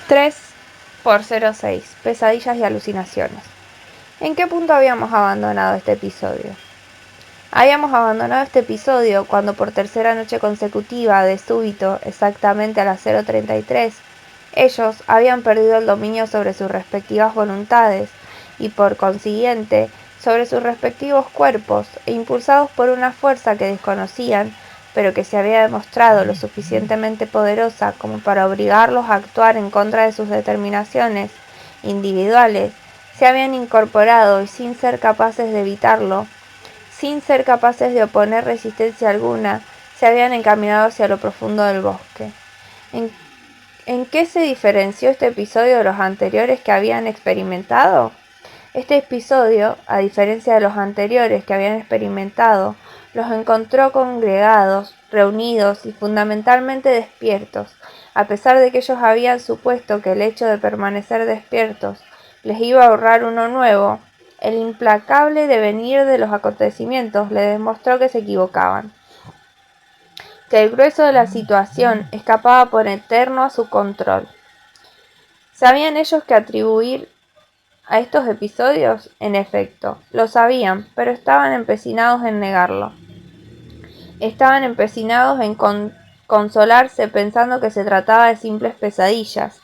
3x06 Pesadillas y alucinaciones. ¿En qué punto habíamos abandonado este episodio? Habíamos abandonado este episodio cuando por tercera noche consecutiva, de súbito, exactamente a las 0:33, ellos habían perdido el dominio sobre sus respectivas voluntades y por consiguiente sobre sus respectivos cuerpos, e impulsados por una fuerza que desconocían, pero que se había demostrado lo suficientemente poderosa como para obligarlos a actuar en contra de sus determinaciones individuales, se habían incorporado y sin ser capaces de evitarlo, sin ser capaces de oponer resistencia alguna, se habían encaminado hacia lo profundo del bosque. ¿En qué se diferenció este episodio de los anteriores que habían experimentado? Este episodio, a diferencia de los anteriores que habían experimentado, los encontró congregados, reunidos y fundamentalmente despiertos, a pesar de que ellos habían supuesto que el hecho de permanecer despiertos les iba a ahorrar uno nuevo. El implacable devenir de los acontecimientos les demostró que se equivocaban, que el grueso de la situación escapaba por eterno a su control. ¿Sabían ellos que atribuir a estos episodios? En efecto, lo sabían, pero estaban empecinados en negarlo. Estaban empecinados en consolarse pensando que se trataba de simples pesadillas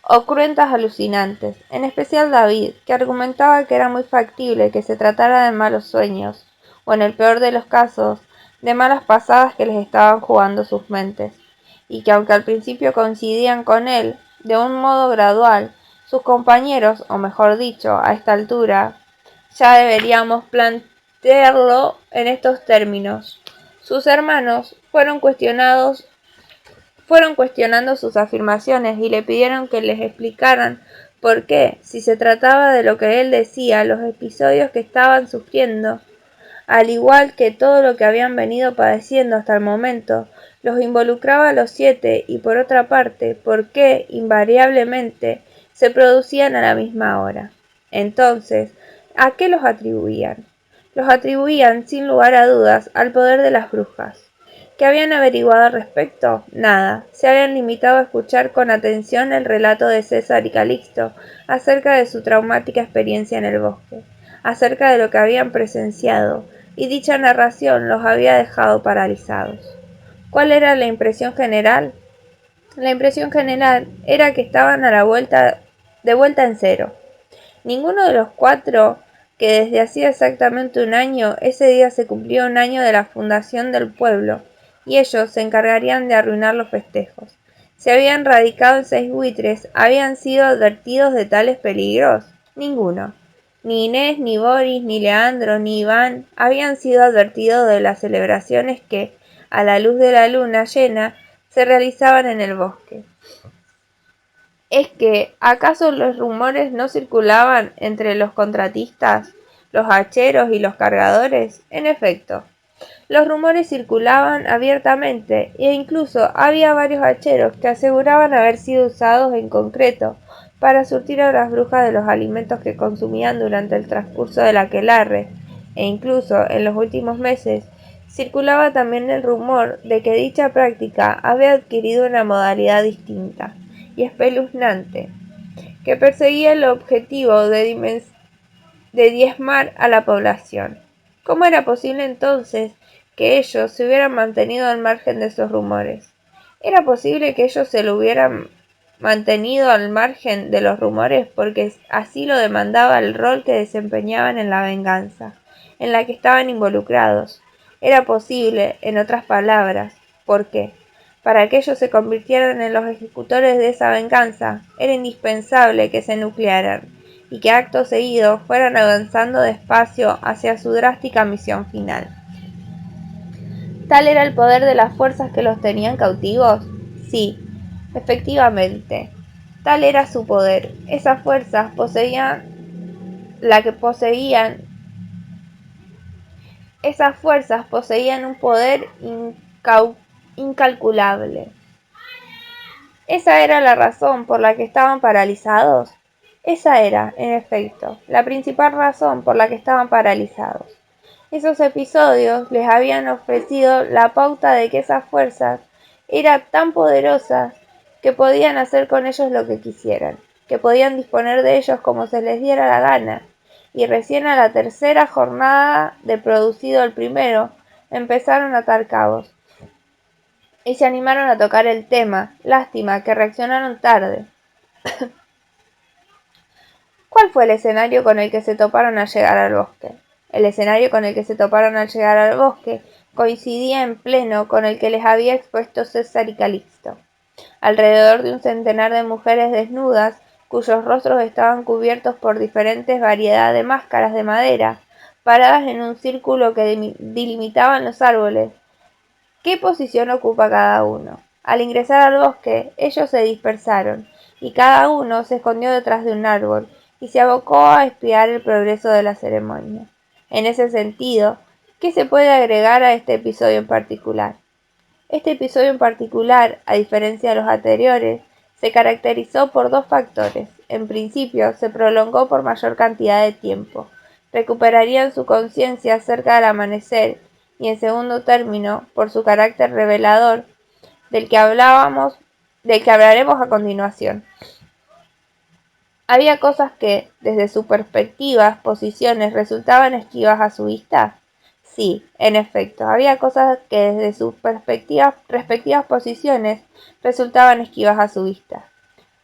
o cruentas alucinantes, en especial David, que argumentaba que era muy factible que se tratara de malos sueños, o en el peor de los casos, de malas pasadas que les estaban jugando sus mentes, y que aunque al principio coincidían con él, de un modo gradual, sus compañeros, o mejor dicho, a esta altura, ya deberíamos plantearlo en estos términos. Sus hermanos fueron cuestionando sus afirmaciones y le pidieron que les explicaran por qué, si se trataba de lo que él decía, los episodios que estaban sufriendo, al igual que todo lo que habían venido padeciendo hasta el momento, los involucraba a los 7 y por otra parte, por qué, invariablemente, se producían a la misma hora. Entonces, ¿a qué los atribuían? Los atribuían, sin lugar a dudas, al poder de las brujas. ¿Qué habían averiguado al respecto? Nada. Se habían limitado a escuchar con atención el relato de César y Calixto acerca de su traumática experiencia en el bosque, acerca de lo que habían presenciado, y dicha narración los había dejado paralizados. ¿Cuál era la impresión general? La impresión general era que estaban de vuelta en cero. Ninguno de los cuatro, que desde hacía exactamente un año, ese día se cumplía un año de la fundación del pueblo, y ellos se encargarían de arruinar los festejos. Se habían radicado en 6 buitres, ¿habían sido advertidos de tales peligros? Ninguno. Ni Inés, ni Boris, ni Leandro, ni Iván habían sido advertidos de las celebraciones que, a la luz de la luna llena, se realizaban en el bosque. ¿Es que, acaso los rumores no circulaban entre los contratistas, los hacheros y los cargadores? En efecto, los rumores circulaban abiertamente, e incluso había varios hacheros que aseguraban haber sido usados en concreto para surtir a las brujas de los alimentos que consumían durante el transcurso del aquelarre, e incluso en los últimos meses circulaba también el rumor de que dicha práctica había adquirido una modalidad distinta y espeluznante, que perseguía el objetivo de diezmar a la población. ¿Cómo era posible entonces que ellos se hubieran mantenido al margen de esos rumores? ¿Era posible que ellos se lo hubieran mantenido al margen de los rumores porque así lo demandaba el rol que desempeñaban en la venganza, en la que estaban involucrados? Era posible, en otras palabras, ¿por qué? Para que ellos se convirtieran en los ejecutores de esa venganza, era indispensable que se nuclearan y que acto seguido fueran avanzando despacio hacia su drástica misión final. ¿Tal era el poder de las fuerzas que los tenían cautivos? Sí, efectivamente, tal era su poder. Esas fuerzas poseían un poder incalculable. ¿Esa era la razón por la que estaban paralizados? Esa era, en efecto, la principal razón por la que estaban paralizados. Esos episodios les habían ofrecido la pauta de que esas fuerzas eran tan poderosas que podían hacer con ellos lo que quisieran, que podían disponer de ellos como se les diera la gana, y recién a la tercera jornada de producido el primero, empezaron a atar cabos, y se animaron a tocar el tema. Lástima que reaccionaron tarde. ¿Cuál fue el escenario con el que se toparon al llegar al bosque? El escenario con el que se toparon al llegar al bosque coincidía en pleno con el que les había expuesto César y Calixto. Alrededor de un centenar de mujeres desnudas, cuyos rostros estaban cubiertos por diferentes variedades de máscaras de madera, paradas en un círculo que delimitaban los árboles. ¿Qué posición ocupa cada uno? Al ingresar al bosque, ellos se dispersaron, y cada uno se escondió detrás de un árbol, y se abocó a espiar el progreso de la ceremonia. En ese sentido, ¿qué se puede agregar a este episodio en particular? Este episodio en particular, a diferencia de los anteriores, se caracterizó por dos factores. En principio, se prolongó por mayor cantidad de tiempo. Recuperarían su conciencia cerca del amanecer, y en segundo término, por su carácter revelador, del que hablaremos a continuación. Había cosas que, desde sus perspectivas, posiciones, resultaban esquivas a su vista. Sí, en efecto, había cosas que desde sus respectivas posiciones resultaban esquivas a su vista.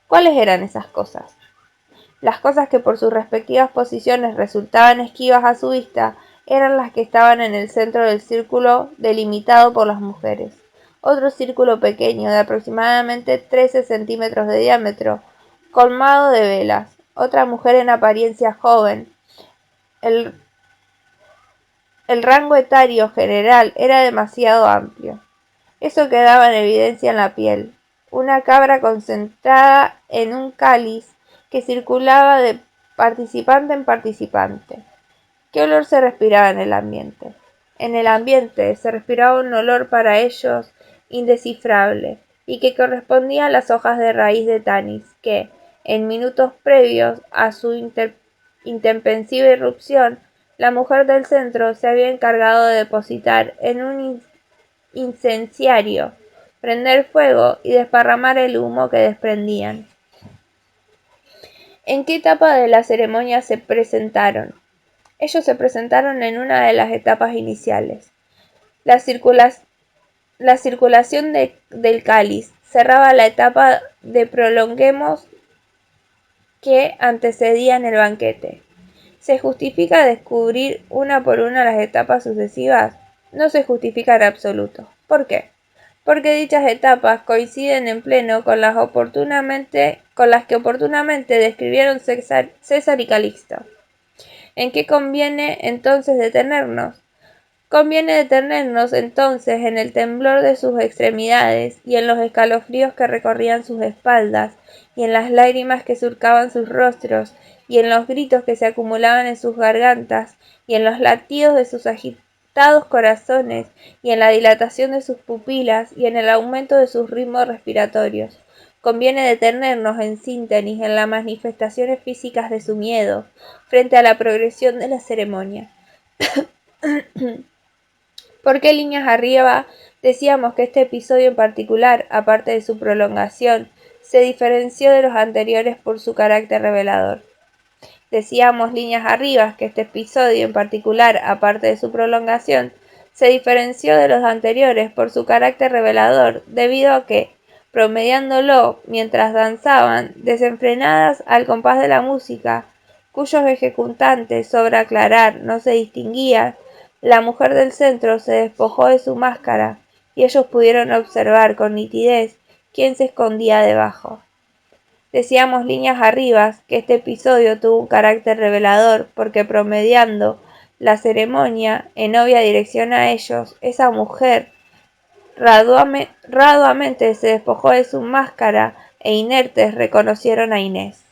¿Cuáles eran esas cosas? Las cosas que por sus respectivas posiciones resultaban esquivas a su vista eran las que estaban en el centro del círculo delimitado por las mujeres. Otro círculo pequeño, de aproximadamente 13 centímetros de diámetro, colmado de velas. Otra mujer en apariencia joven. El rango etario general era demasiado amplio. Eso quedaba en evidencia en la piel. Una cabra concentrada en un cáliz que circulaba de participante en participante. ¿Qué olor se respiraba en el ambiente? En el ambiente se respiraba un olor para ellos indescifrable, y que correspondía a las hojas de raíz de Tanis, que, en minutos previos a su intempestiva irrupción, la mujer del centro se había encargado de depositar en un incenciario, prender fuego y desparramar el humo que desprendían. ¿En qué etapa de la ceremonia se presentaron? Ellos se presentaron en una de las etapas iniciales. La circulación del cáliz cerraba la etapa de prolonguemos que antecedían el banquete. ¿Se justifica descubrir una por una las etapas sucesivas? No se justifica en absoluto. ¿Por qué? Porque dichas etapas coinciden en pleno con las que oportunamente describieron César y Calixto. ¿En qué conviene entonces detenernos? Conviene detenernos entonces en el temblor de sus extremidades, y en los escalofríos que recorrían sus espaldas, y en las lágrimas que surcaban sus rostros, y en los gritos que se acumulaban en sus gargantas, y en los latidos de sus agitados corazones, y en la dilatación de sus pupilas, y en el aumento de sus ritmos respiratorios. Conviene detenernos, en síntesis, en las manifestaciones físicas de su miedo, frente a la progresión de la ceremonia. ¿Por qué líneas arriba decíamos que este episodio en particular, aparte de su prolongación, se diferenció de los anteriores por su carácter revelador? Decíamos líneas arriba que este episodio en particular, aparte de su prolongación, se diferenció de los anteriores por su carácter revelador, debido a que, promediándolo mientras danzaban, desenfrenadas al compás de la música, cuyos ejecutantes, sobre aclarar, no se distinguían, la mujer del centro se despojó de su máscara, y ellos pudieron observar con nitidez quién se escondía debajo. Decíamos líneas arriba que este episodio tuvo un carácter revelador porque, promediando la ceremonia en obvia dirección a ellos, esa mujer raduamente se despojó de su máscara, e inertes reconocieron a Inés.